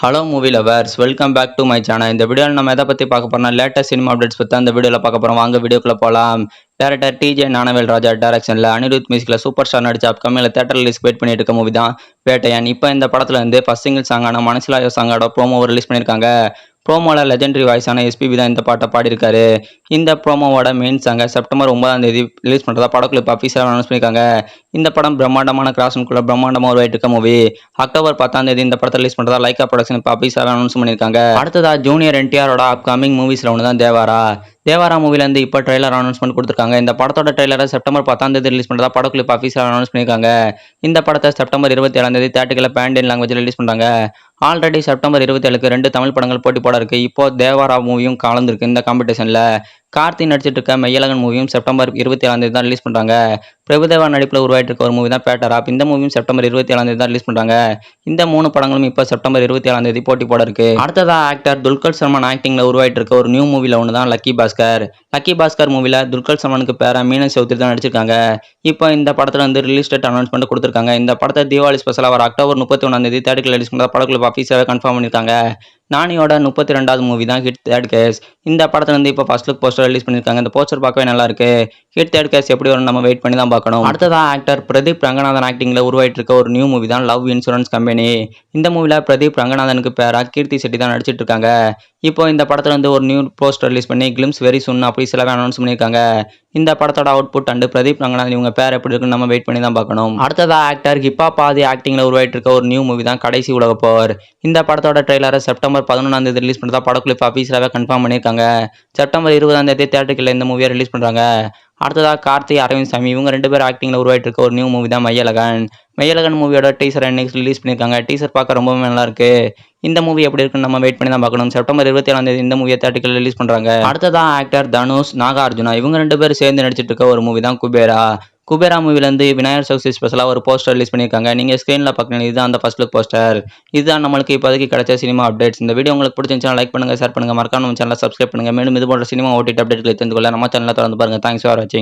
Hello movie lovers, welcome back to my channel. இந்த வீடியோவில் நம்ம எதை பற்றி பார்க்க போறோம்னா லேட்டஸ்ட் சினிமா அப்டேட்ஸ் பற்றி இந்த வீடியோவில் பார்க்க போகிறோம். வாங்க வீடியோக்குள்ள போகலாம். டேரக்டர் டிஜே ஞானவேல் ராஜா டைரக்ஷனில் அனிருத் மியூசிக்கில் சூப்பர் ஸ்டார் நடிச்ச அப்கமிங்கில் தேட்டர் ரிலீஸ் வெயிட் பண்ணிட்டு இருக்க மூவி தான் வேட்டையன். இப்போ இந்த படத்துல இருந்து ஃபர்ஸ்ட் சிங்கிள் சாங்கான மனசிலாயோ சாங்கோட ப்ரோமோ ரிலீஸ் பண்ணியிருக்காங்க. ப்ரோமோவில் லெஜெண்டரி வாய்ஸான எஸ்பிபி தான் இந்த பாட்டை பாடியிருக்காரு. இந்த ப்ரோமோவோட மெயின் சாங்கை செப்டம்பர் 9ஆம் தேதி ரிலீஸ் பண்ணுறதா படக்குழு இப்போ அஃபீஷியலாக அனௌன்ஸ் பண்ணியிருக்காங்க. இந்த படம் பிரம்மாண்டமான கிராஷனுக்குள்ள பிரம்மாண்டமாக உருவாயிட்டு இருக்க மூவி. அக்டோபர் 10ஆம் தேதி இந்த படத்தை ரிலீஸ் பண்ணுறதா லைக்கா ப்ரொடக்ஷன் இப்போ அஃபீஷியலாக அனௌன்ஸ் பண்ணியிருக்காங்க. அடுத்ததா ஜூனியர் என்டிஆரோட அப்கமிங் மூவிஸில் ஒன்று தான் தேவாரா மூவிலேருந்து இப்போ ட்ரெய்லர் அனௌன்ஸ்மெண்ட் கொடுத்துருக்காங்க. இந்த படத்தோட ட்ரெய்லரை செப்டம்பர் 10ஆம் தேதி ரிலீஸ் பண்ணுறதா படக்குழு இப்போ அஃபீஷியலாக அனௌன்ஸ் பண்ணியிருக்காங்க. இந்த படத்தை செப்டம்பர் 27ஆம் தேதி தேட்டரில் பேண்டியன் லாங்குவேஜில் ரிலீஸ் பண்ணுறாங்க. ஆல்ரெடி செப்டம்பர் 27க்கு 2 தமிழ் படங்கள் போட்டி போட இருக்கு. இப்போ தேவாரா மூவியும் கலந்துருக்கு இந்த காம்படிஷனில். கார்த்தி நடிச்சிட்டு இருக்க மெய்யழகன் மூவியும் செப்டம்பர் 27ஆம் தேதி தான் ரிலீஸ் பண்ணுறாங்க. பிரபுதேவா நடிப்பில் உருவாயிட்டு இருக்க ஒரு மூவி தான் பேட்டராப். இந்த மூவியும் செப்டம்பர் 27ஆம் தேதி தான் ரிலீஸ் பண்ணுறாங்க. இந்த 3 படங்களும் இப்போ செப்டம்பர் 27ஆம் தேதி போட்டி போட இருக்கு. அடுத்ததா ஆக்டர் துல்கர் சல்மான் ஆக்டிங்ல உருவாயிட்டு இருக்க ஒரு நியூ மூவில ஒன்று தான் லக்கி பாஸ்கர் மூவில துல்கர் சல்மானுக்கு பேரா மீனன் சௌத்ரி தான் நடிச்சிருக்காங்க. இப்போ இந்த படத்துல வந்து ரிலீஸ் டேட் அனௌன்ஸ்மெண்ட் கொடுத்துருக்காங்க. இந்த படத்தை தீபாவளி ஸ்பெஷலாக வர அக்டோபர் 31ஆம் தேதி தேட்டரில் ரிலீஸ் பண்ணுறதா படக்குழு ஆஃபீஸாகவே கன்ஃபார்ம் பண்ணியிருக்காங்க. நானியோட 32வது மூவி தான் ஹிட் தேர்ட் கேஸ். இந்த படத்துல வந்து இப்போ ஃபர்ஸ்ட் லுக் போஸ்டர் ரிலீஸ் பண்ணியிருக்காங்க. இந்த போஸ்டர் பார்க்கவே நல்லா இருக்கு. ஹிட் தேர்ட் கேஸ் எப்படி வரும் நம்ம வெயிட் பண்ணி தான் பார்க்கணும். அடுத்ததான் ஆக்டர் பிரதீப் ரங்கநாதன் ஆக்டிங்ல உருவாயிட்டு இருக்க ஒரு நியூ மூவி தான் லவ் இன்சூரன்ஸ் கம்பெனி. இந்த மூவில பிரதீப் ரங்கநாதனுக்கு பேரா கீர்த்தி செட்டி தான் நடிச்சிட்டு இருக்காங்க. இப்போ இந்த படத்துல வந்து ஒரு நியூ போஸ்டர் ரிலீஸ் பண்ணி கிளிம்ஸ் வெரி சூன் அப்படி சிலவே அனௌன்ஸ் பண்ணியிருக்காங்க. இந்த படத்தோட அவுட்புட் அண்ட் பிரதீப் ரங்கநாதன் இவங்க பேர் எப்படி இருக்குன்னு நம்ம வெயிட் பண்ணி தான் பார்க்கணும். அடுத்ததா ஆக்டர் ஹிப்ஹாப் ஆதி ஆக்டிங்ல உருவாயிட்டு இருக்க ஒரு நியூ மூவி தான் கடைசி உலக போர். இந்த படத்தோட ட்ரெய்லரை செப்டம்பர் 11ஆம் தேதி ரிலீஸ் பண்ணுறதா படக்குழு ஆஃபீஸிலாவே கன்ஃபார்ம் பண்ணியிருக்காங்க. செப்டம்பர் 20ஆம் தேதி தேட்டருக்குள்ள இந்த மூவியை ரிலீஸ் பண்ணுறாங்க. அடுத்ததாக கார்த்தி அரவிந்த் சாமி இவங்க 2 பேர் ஆக்டிங்ல உருவாயிட்டு இருக்க ஒரு நியூ மூவி தான் மெய்யழகன் மூவியோட டீசர் இன்னைக்கு ரிலீஸ் பண்ணியிருக்காங்க. டீசர் பார்க்க ரொம்பவே நல்லா இருக்கு. இந்த மூவி எப்படி இருக்குன்னு நம்ம வெயிட் பண்ணி தான் பார்க்கணும். செப்டம்பர் 27ஆம் தேதி இந்த மூவியை தேட்டருக்குள்ள ரிலீஸ் பண்றாங்க. அடுத்ததான் ஆக்டர் தனுஷ் நாகார்ஜுனா இவங்க 2 பேர் சேர்ந்து நடிச்சிட்டு இருக்க ஒரு மூவி தான் குபேரா மூவிலேருந்து விநாயகர் சதுர்த்தி ஸ்பெஷலாக ஒரு போஸ்டர் ரிலீஸ் பண்ணியிருக்காங்க. நீங்கள் ஸ்க்ரீனில் பார்க்கணும், இதுதான் அந்த ஃபர்ஸ்ட் லுக் போஸ்டர். இதுதான் நம்மளுக்கு இப்போதைக்கு கிடைச்ச சினிமா அப்டேட்ஸ். இந்த வீடியோ உங்களுக்கு பிடிச்சிருந்துச்சுன்னா லைக் பண்ணுங்கள், ஷேர் பண்ணுங்கள், மறக்காம நம்ம சேனலை சப்ஸ்கிரைப் பண்ணுங்கள். மேலும் இது போன்ற சினிமா ஓடிடி அப்டேட்களை தெரிந்து கொள்ள நம்ம சேனலை தொடர்ந்து பாருங்கள். தேங்க்ஸ் ஃபார் வாட்சிங்.